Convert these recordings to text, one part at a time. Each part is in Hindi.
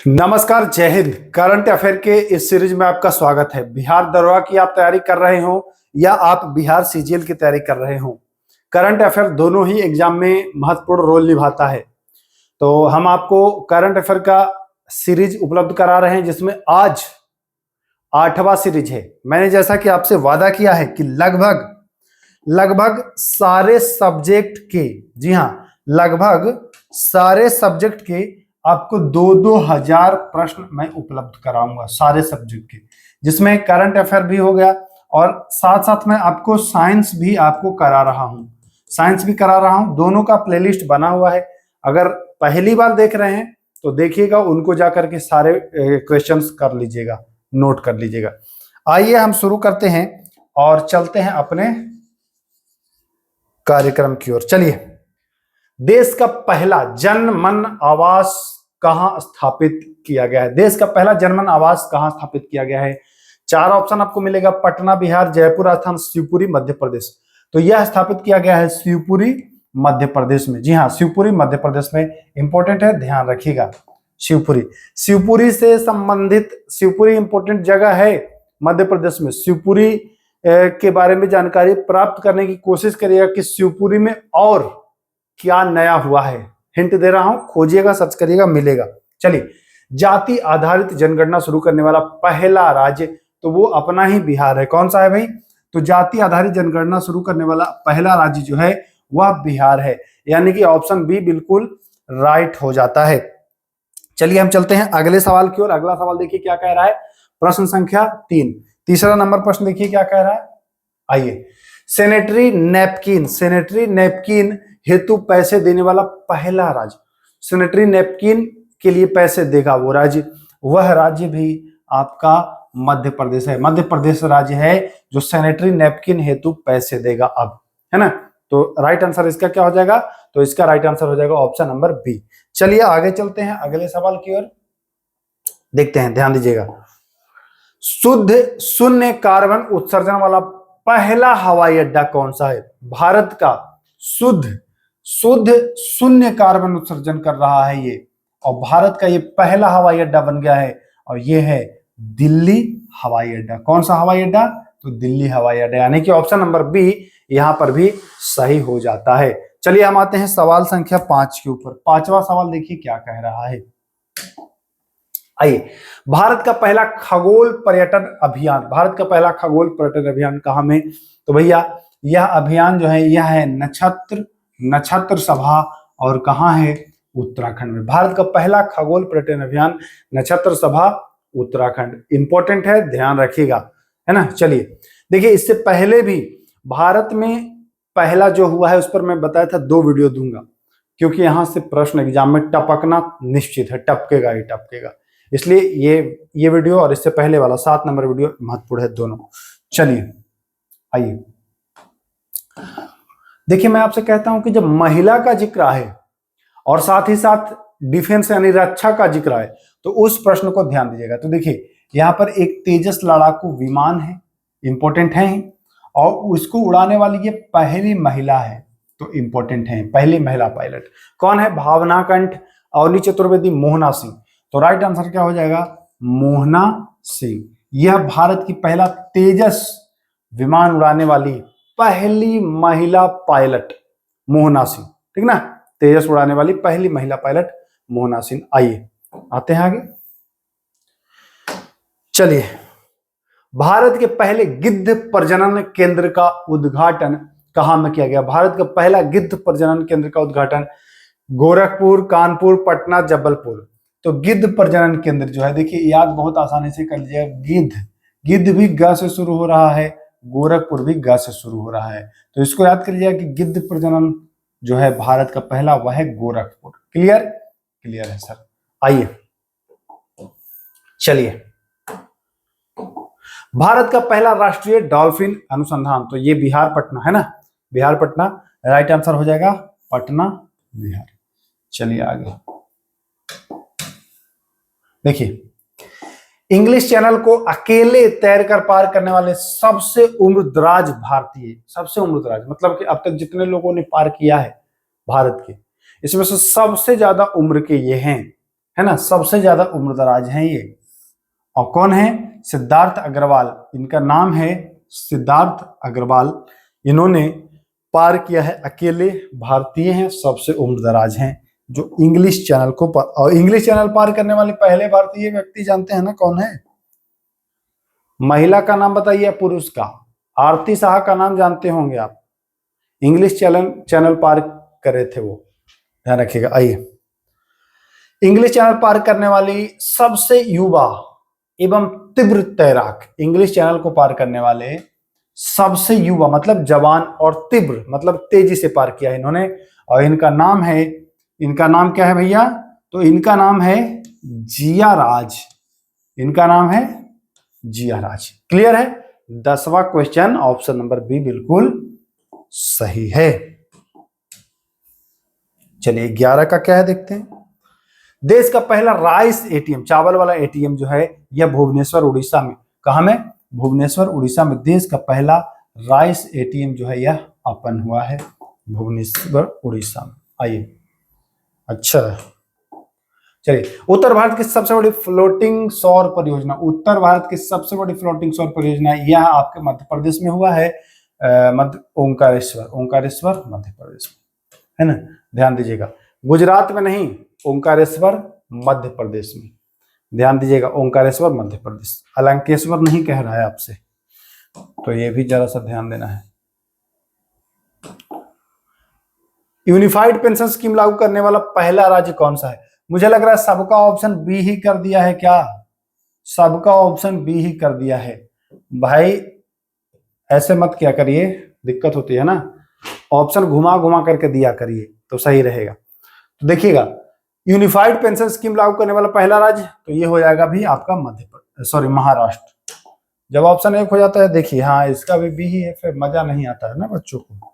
नमस्कार, जय हिंद। करंट अफेयर के इस सीरीज में आपका स्वागत है। बिहार दरोगा की आप तैयारी कर रहे हो या आप बिहार सीजीएल की तैयारी कर रहे हो, करंट अफेयर दोनों ही एग्जाम में महत्वपूर्ण रोल निभाता है। तो हम आपको करंट अफेयर का सीरीज उपलब्ध करा रहे हैं, जिसमें आज 8वां सीरीज है। मैंने जैसा कि आपसे वादा किया है कि लगभग सारे सब्जेक्ट के, जी हाँ, लगभग सारे सब्जेक्ट के आपको 2-2 हजार प्रश्न मैं उपलब्ध कराऊंगा, सारे सब्जेक्ट के, जिसमें करंट अफेयर भी हो गया और साथ साथ में आपको साइंस भी आपको करा रहा हूं। दोनों का प्लेलिस्ट बना हुआ है। अगर पहली बार देख रहे हैं तो देखिएगा, उनको जाकर के सारे क्वेश्चंस कर लीजिएगा, नोट कर लीजिएगा। आइए हम शुरू करते हैं और चलते हैं अपने कार्यक्रम की ओर। चलिए, देश का पहला जन मन आवास कहां स्थापित किया गया है? देश का पहला जनमन आवास कहां स्थापित किया गया है? 4 ऑप्शन आपको मिलेगा: पटना बिहार, जयपुर राजस्थान, शिवपुरी मध्य प्रदेश। तो यह स्थापित किया गया है शिवपुरी मध्य प्रदेश में। जी हाँ, शिवपुरी मध्य प्रदेश में। इंपॉर्टेंट है, ध्यान रखिएगा। शिवपुरी से संबंधित, शिवपुरी इंपॉर्टेंट जगह है मध्य प्रदेश में। शिवपुरी के बारे में जानकारी प्राप्त करने की कोशिश करिएगा कि शिवपुरी में और क्या नया हुआ है। हिंट दे रहा हूं, खोजिएगा, सर्च करिएगा, मिलेगा। चलिए, जाति आधारित जनगणना शुरू करने वाला पहला राज्य, तो वो अपना ही बिहार है। कौन सा है भाई? तो जाति आधारित जनगणना शुरू करने वाला पहला राज्य जो है वह बिहार है, यानी कि ऑप्शन बी बिल्कुल राइट हो जाता है। चलिए हम चलते हैं अगले सवाल की ओर। अगला सवाल देखिए क्या कह रहा है। प्रश्न संख्या 3, तीसरा नंबर प्रश्न देखिए क्या कह रहा है। आइए, सैनिटरी नैपकिन हेतु पैसे देने वाला पहला राज्य, सैनिटरी नैपकिन के लिए पैसे देगा वो राज्य, वह राज्य भी आपका मध्य प्रदेश है। मध्य प्रदेश राज्य है जो सैनिटरी नैपकिन हेतु पैसे देगा अब, है ना। तो राइट आंसर इसका क्या हो जाएगा? तो इसका राइट आंसर हो जाएगा ऑप्शन नंबर बी। चलिए आगे चलते हैं अगले सवाल की ओर, देखते हैं, ध्यान दीजिएगा। शुद्ध शून्य कार्बन उत्सर्जन वाला पहला हवाई अड्डा कौन सा है? भारत का शुद्ध शून्य कार्बन उत्सर्जन कर रहा है ये, और भारत का ये पहला हवाई अड्डा बन गया है, और ये है दिल्ली हवाई अड्डा। कौन सा हवाई अड्डा? तो दिल्ली हवाई अड्डा, यानी कि ऑप्शन नंबर बी यहां पर भी सही हो जाता है। चलिए हम आते हैं सवाल संख्या 5 के ऊपर। 5वां सवाल देखिए क्या कह रहा है। आइए, भारत का पहला खगोल पर्यटन अभियान कहां में? तो भैया यह अभियान जो है यह है नक्षत्र सभा, और कहां है? उत्तराखंड में। भारत का पहला खगोल पर्यटन अभियान नक्षत्र सभा, उत्तराखंड। इंपॉर्टेंट है, ध्यान रखिएगा, है ना। चलिए देखिए, इससे पहले भी भारत में पहला जो हुआ है उस पर मैं बताया था, 2 वीडियो दूंगा, क्योंकि यहां से प्रश्न एग्जाम में टपकना निश्चित है, टपकेगा ही टपकेगा। इसलिए ये वीडियो और इससे पहले वाला 7 नंबर वीडियो महत्वपूर्ण है दोनों। चलिए आइए, देखिए मैं आपसे कहता हूं कि जब महिला का जिक्र है और साथ ही साथ डिफेंस यानी रक्षा का जिक्र है, तो उस प्रश्न को ध्यान दीजिएगा। तो देखिए यहां पर एक तेजस लड़ाकू विमान है, इंपॉर्टेंट है, और उसको उड़ाने वाली ये पहली महिला है, तो इंपॉर्टेंट है, पहली महिला पायलट। कौन है? भावना कंठ, अवनी चतुर्वेदी, मोहना सिंह। तो राइट आंसर क्या हो जाएगा? मोहना सिंह। यह भारत की पहला तेजस विमान उड़ाने वाली पहली महिला पायलट मोहना सिंह, ठीक ना। तेजस उड़ाने वाली पहली महिला पायलट मोहना सिंह। आइए आते हैं आगे। चलिए, भारत के पहले गिद्ध प्रजनन केंद्र का उद्घाटन कहां में किया गया? भारत का पहला गिद्ध प्रजनन केंद्र का उद्घाटन गोरखपुर, कानपुर, पटना, जबलपुर। तो गिद्ध प्रजनन केंद्र जो है, देखिए याद बहुत आसानी से कर लीजिएगा। गिद्ध भी ग से शुरू हो रहा है, गोरखपुर भी ग से शुरू हो रहा है, तो इसको याद कर लीजिएगा कि गिद्ध प्रजनन जो है भारत का पहला, वह है गोरखपुर। क्लियर है सर। आइए चलिए, भारत का पहला राष्ट्रीय डॉल्फिन अनुसंधान, तो ये बिहार पटना है ना, बिहार पटना। राइट आंसर हो जाएगा पटना बिहार। चलिए आगे देखिए, इंग्लिश चैनल को अकेले तैरकर पार करने वाले सबसे उम्रदराज भारतीय, सबसे उम्रदराज मतलब कि अब तक जितने लोगों ने पार किया है भारत के, इसमें से सबसे ज्यादा उम्र के ये हैं, है ना, सबसे ज्यादा उम्रदराज हैं ये। और कौन है? सिद्धार्थ अग्रवाल, इनका नाम है सिद्धार्थ अग्रवाल। इन्होंने पार किया है, अकेले भारतीय हैं, सबसे उम्रदराज हैं जो इंग्लिश चैनल को पार, और इंग्लिश चैनल पार करने वाले पहले भारतीय व्यक्ति जानते हैं ना कौन है? महिला का नाम बताइए, पुरुष का? आरती शाह का नाम जानते होंगे आप, इंग्लिश चैनल पार करे थे वो, ध्यान रखिएगा। आइए, इंग्लिश चैनल पार करने वाली सबसे युवा एवं तीव्र तैराक, इंग्लिश चैनल को पार करने वाले सबसे युवा मतलब जवान, और तीव्र मतलब तेजी से पार किया इन्होंने, और इनका नाम है, इनका नाम क्या है भैया? तो इनका नाम है जिया राज, इनका नाम है जिया राज। क्लियर है? 10वां क्वेश्चन ऑप्शन नंबर बी बिल्कुल सही है। चलिए 11 का क्या है देखते हैं। देश का पहला राइस एटीएम, चावल वाला एटीएम जो है यह भुवनेश्वर उड़ीसा में, कहां में? भुवनेश्वर उड़ीसा में देश का पहला राइस एटीएम जो है यह ओपन हुआ है भुवनेश्वर उड़ीसा में। आइए, अच्छा चलिए, उत्तर भारत की सबसे बड़ी फ्लोटिंग सौर परियोजना, उत्तर भारत की सबसे बड़ी फ्लोटिंग सौर परियोजना यह आपके मध्य प्रदेश में हुआ है, ओंकारेश्वर, ओंकारेश्वर मध्य प्रदेश में, है ना, ध्यान दीजिएगा। गुजरात में नहीं, ओंकारेश्वर मध्य प्रदेश में, ध्यान दीजिएगा, ओंकारेश्वर मध्य प्रदेश, अलंकेश्वर नहीं कह रहा है आपसे, तो ये भी जरा सा ध्यान देना है। यूनिफाइड पेंशन स्कीम लागू करने वाला पहला राज्य कौन सा है? मुझे लग रहा है सबका ऑप्शन बी ही कर दिया है क्या? सबका ऑप्शन बी ही कर दिया है भाई, ऐसे मत क्या करिए, दिक्कत होती है ना, ऑप्शन घुमा घुमा करके दिया करिए तो सही रहेगा। तो देखिएगा, यूनिफाइड पेंशन स्कीम लागू करने वाला पहला राज्य तो ये हो जाएगा भी आपका महाराष्ट्र। जब ऑप्शन 1 हो जाता है, देखिए हाँ इसका भी बी ही है, फिर मजा नहीं आता है ना बच्चों को।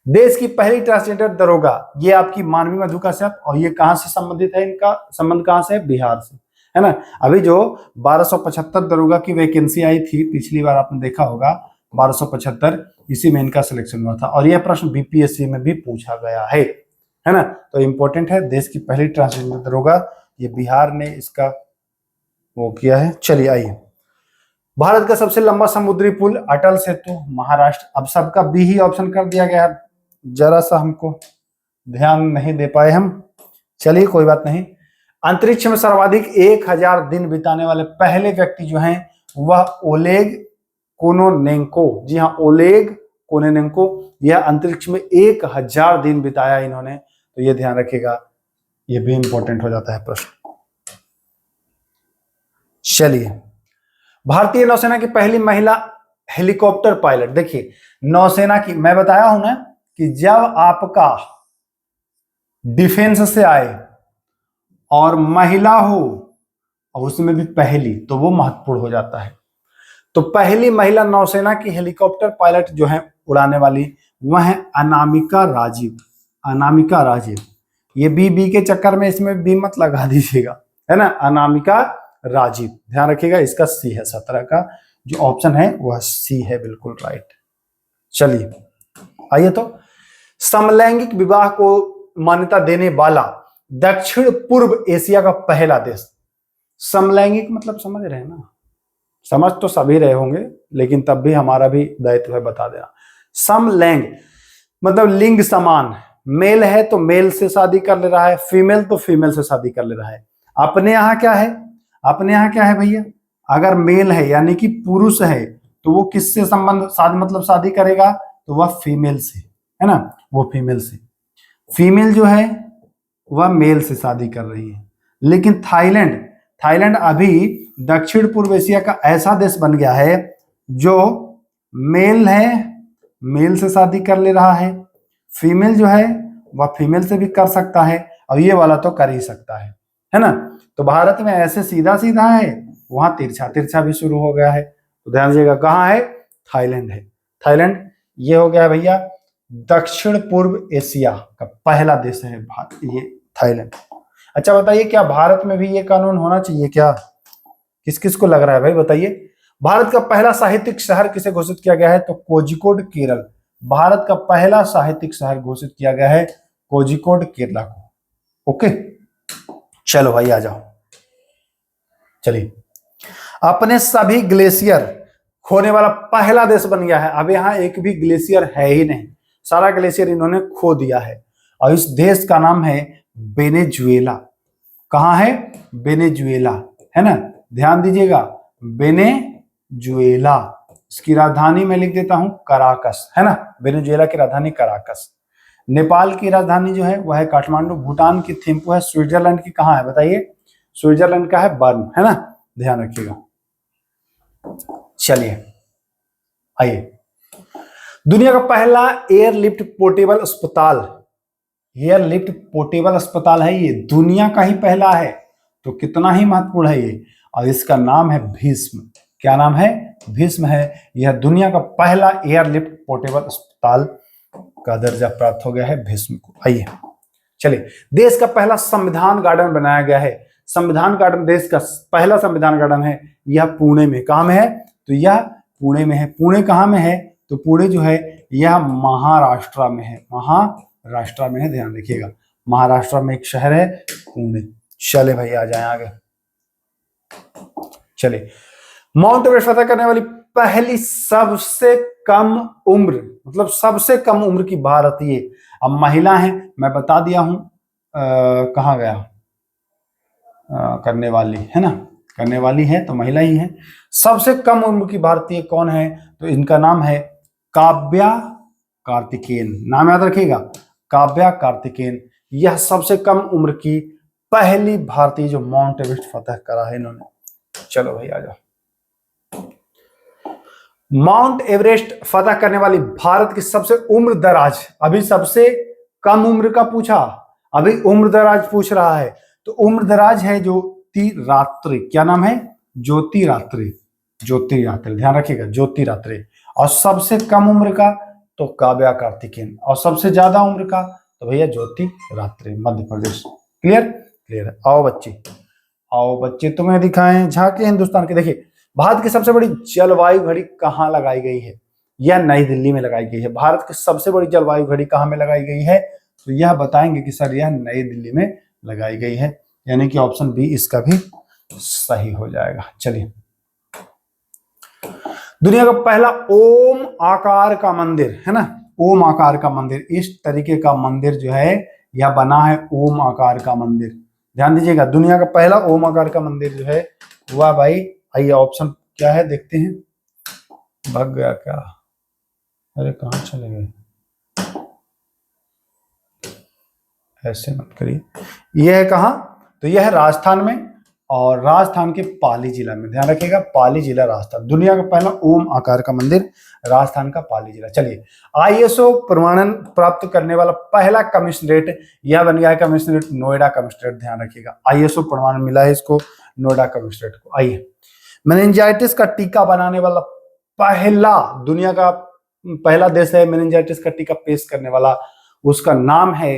देश की पहली ट्रांसजेंडर दरोगा, ये आपकी मानवी मधु कश्यप, और ये कहां से संबंधित है? इनका संबंध कहां से है? बिहार से, है ना। अभी जो 1275 दरोगा की वैकेंसी आई थी पिछली बार, आपने देखा होगा 1275, इसी में इनका सिलेक्शन हुआ था, और यह प्रश्न बीपीएससी में भी पूछा गया है ना। तो इंपॉर्टेंट है, देश की पहली ट्रांसजेंडर दरोगा, ये बिहार ने इसका वो किया है। चलिए आइए, भारत का सबसे लंबा समुद्री पुल अटल सेतु, महाराष्ट्र। अब सबका बी ही ऑप्शन कर दिया गया है, जरा सा हमको ध्यान नहीं दे पाए हम, चलिए कोई बात नहीं। अंतरिक्ष में सर्वाधिक 1000 दिन बिताने वाले पहले व्यक्ति जो हैं वह ओलेग कोनोनेंको, जी हाँ ओलेग कोनोनेंको, यह अंतरिक्ष में 1000 दिन बिताया इन्होंने, तो ये ध्यान रखिएगा, ये भी इंपॉर्टेंट हो जाता है प्रश्न। चलिए, भारतीय नौसेना की पहली महिला हेलीकॉप्टर पायलट, देखिए नौसेना की, मैं बताया हूं ना कि जब आपका डिफेंस से आए और महिला हो और उसमें भी पहली, तो वो महत्वपूर्ण हो जाता है। तो पहली महिला नौसेना की हेलीकॉप्टर पायलट जो है उड़ाने वाली, वह है अनामिका राजीव, अनामिका राजीव। ये बी के चक्कर में इसमें बी मत लगा दीजिएगा, है ना, अनामिका राजीव, ध्यान रखिएगा, इसका सी है, 17 का जो ऑप्शन है वह सी है, बिल्कुल राइट। चलिए आइए, तो समलैंगिक विवाह को मान्यता देने वाला दक्षिण पूर्व एशिया का पहला देश, समलैंगिक मतलब समझ रहे हैं ना, समझ तो सभी रहे होंगे, लेकिन तब भी हमारा भी दायित्व है बता देना। समलैंग मतलब लिंग समान, मेल है तो मेल से शादी कर ले रहा है, फीमेल तो फीमेल से शादी कर ले रहा है। अपने यहाँ क्या है, अपने यहाँ क्या है भैया, अगर मेल है यानी कि पुरुष है तो वो किससे संबंध शादी मतलब शादी करेगा, तो वह फीमेल से, है ना, वो फीमेल से। फीमेल जो है वह मेल से शादी कर रही है। लेकिन थाईलैंड, थाईलैंड अभी दक्षिण पूर्व एशिया का ऐसा देश बन गया है जो मेल है मेल से शादी कर ले रहा है, फीमेल जो है वह फीमेल से भी कर सकता है, और ये वाला तो कर ही सकता है ना। तो भारत में ऐसे सीधा सीधा है, वहां तिरछा तिरछा भी शुरू हो गया है, तो ध्यान दीजिएगा कहाँ है, थाईलैंड है। थाईलैंड ये हो गया भैया दक्षिण पूर्व एशिया का पहला देश है भारत, ये थाईलैंड। अच्छा बताइए, क्या भारत में भी ये कानून होना चाहिए क्या? किस किस को लग रहा है भाई बताइए। भारत का पहला साहित्यिक शहर किसे घोषित किया गया है, तो कोझिकोड केरल। भारत का पहला साहित्यिक शहर घोषित किया गया है कोझिकोड केरला को। ओके, चलो भाई आ जाओ। चलिए, अपने सभी ग्लेशियर खोने वाला पहला देश बन गया है। अब यहाँ एक भी ग्लेशियर है ही नहीं, सारा ग्लेशियर इन्होंने खो दिया है। और इस देश का नाम है वेनेजुएला। कहाँ है? वेनेजुएला, है ना, ध्यान दीजिएगा, वेनेजुएला। इसकी राजधानी मैं लिख देता हूं कराकस, है ना, वेनेजुएला की राजधानी कराकस। नेपाल की राजधानी जो है वह है काठमांडू। भूटान की थिम्पू है। स्विट्जरलैंड की कहाँ है बताइए? स्विट्जरलैंड का है बर्न, है ना, ध्यान रखिएगा। चलिए आइए, दुनिया का पहला एयरलिफ्ट पोर्टेबल अस्पताल, एयरलिफ्ट पोर्टेबल अस्पताल है ये, दुनिया का ही पहला है, तो कितना ही महत्वपूर्ण है ये। और इसका नाम है भीष्म। क्या नाम है? भीष्म है। यह दुनिया का पहला एयरलिफ्ट पोर्टेबल अस्पताल का दर्जा प्राप्त हो गया है भीष्म को। आइए चलिए, देश का पहला संविधान गार्डन बनाया गया है। संविधान गार्डन देश का पहला संविधान गार्डन है, यह पुणे में। कहाँ में है? तो यह पुणे में है। पुणे कहाँ में है? तो पुणे जो है यह महाराष्ट्र में है, महाराष्ट्र में है, ध्यान रखिएगा। महाराष्ट्र में एक शहर है पुणे। चले भाई आ जाए आगे। चलिए, माउंट एवरेस्ट फतह करने वाली पहली सबसे कम उम्र, मतलब सबसे कम उम्र की भारतीय, अब महिला है, मैं बता दिया हूं कहाँ गया, करने वाली है ना, करने वाली है तो महिला ही है। सबसे कम उम्र की भारतीय कौन है? तो इनका नाम है काव्या कार्तिकेयन। नाम याद रखिएगा, काव्या कार्तिकेयन। यह सबसे कम उम्र की पहली भारतीय जो माउंट एवरेस्ट फतह करा है इन्होंने। चलो भाई आ जाओ। माउंट एवरेस्ट फतह करने वाली भारत की सबसे उम्र दराज, अभी सबसे कम उम्र का पूछा, अभी उम्र दराज पूछ रहा है, तो उम्र दराज है ज्योतिरात्रि। क्या नाम है? ज्योतिरात्रि, ज्योतिरात्रि, ध्यान रखिएगा, ज्योतिरात्रि। और सबसे कम उम्र का तो काव्या कार्तिकेयन, और सबसे ज्यादा उम्र का तो भैया ज्योतिरात्रि, मध्य प्रदेश। क्लियर? क्लियर। आओ बच्चे, आओ बच्चे, तुम्हें दिखाएं झांके हिंदुस्तान के। देखिए, भारत की सबसे बड़ी जलवायु घड़ी कहाँ लगाई गई है? यह नई दिल्ली में लगाई गई है। भारत की सबसे बड़ी जलवायु घड़ी कहाँ में लगाई गई है? तो यह बताएंगे कि सर यह नई दिल्ली में लगाई गई है, यानी कि ऑप्शन बी इसका भी सही हो जाएगा। चलिए, दुनिया का पहला ओम आकार का मंदिर, है ना, ओम आकार का मंदिर, इस तरीके का मंदिर जो है यह बना है ओम आकार का मंदिर। ध्यान दीजिएगा, दुनिया का पहला ओम आकार का मंदिर जो है हुआ भाई। आइए ऑप्शन क्या है देखते हैं। भाग गया क्या? अरे कहां चले गए? ऐसे मत करिए। यह है कहां? तो यह है राजस्थान में, और राजस्थान के पाली जिला में। ध्यान रखिएगा, पाली जिला राजस्थान। दुनिया का पहला ओम आकार का मंदिर राजस्थान का पाली जिला। चलिए, आईएसओ प्रमाणन प्राप्त करने वाला पहला कमिश्नरेट, यह बन गया है कमिश्नरेट नोएडा कमिश्नरेट। ध्यान रखिएगा, आईएसओ प्रमाणन मिला है इसको नोएडा कमिश्नरेट को। आइए, मेनिंजाइटिस का टीका बनाने वाला पहला, दुनिया का पहला देश है मेनिंजाइटिस का टीका पेश करने वाला, उसका नाम है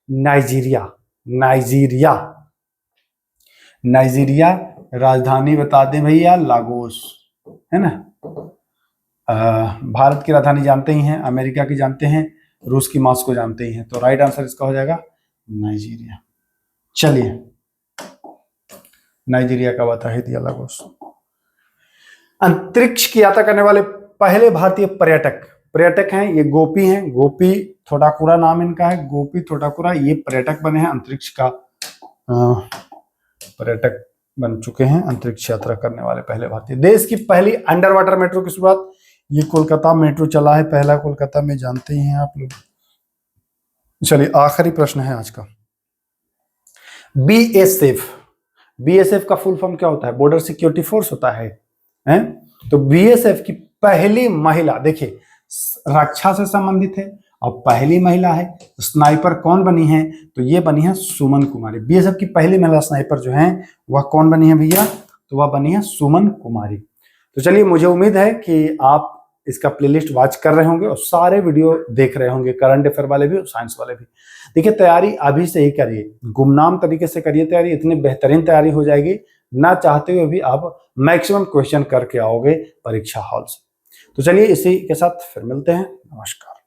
नाइजीरिया। Nigeria, Nigeria. राजधानी बता दें भैया, लागोस, है ना। भारत की राजधानी जानते ही हैं, अमेरिका की जानते हैं, रूस की मॉस्को जानते ही हैं, तो राइट आंसर इसका हो जाएगा नाइजीरिया। चलिए, नाइजीरिया का बता ही दिया, लागोस। अंतरिक्ष की यात्रा करने वाले पहले भारतीय पर्यटक हैं, ये गोपी हैं, गोपी थोटाकुरा नाम इनका है, गोपी थोटाकुरा। ये पर्यटक बने हैं, अंतरिक्ष का पर्यटक बन चुके हैं, अंतरिक्ष यात्रा करने वाले पहले भारतीय। देश की पहली अंडर वाटर मेट्रो की शुरुआत, ये कोलकाता मेट्रो चला है पहला, कोलकाता में, जानते ही हैं आप लोग। चलिए, आखिरी प्रश्न है आज का। बीएसएफ, बीएसएफ का फुल फॉर्म क्या होता है? बॉर्डर सिक्योरिटी फोर्स होता है, हैं? तो बीएसएफ की पहली महिला, देखिए रक्षा से संबंधित है और पहली महिला है। स्नाइपर कौन बनी है? तो ये बनी है सुमन कुमारी। बीएसएफ की पहली महिला स्नाइपर जो है वह कौन बनी है भैया? तो वह बनी है सुमन कुमारी। तो चलिए, मुझे उम्मीद है कि आप इसका प्लेलिस्ट वॉच कर रहे होंगे और सारे वीडियो देख रहे होंगे, करंट अफेयर वाले भी और साइंस वाले भी। देखिए, तैयारी अभी से ही करिए, गुमनाम तरीके से करिए तैयारी, इतनी बेहतरीन तैयारी हो जाएगी, ना चाहते हुए भी आप मैक्सिमम क्वेश्चन करके आओगे परीक्षा हॉल से। तो चलिए, इसी के साथ फिर मिलते हैं। नमस्कार।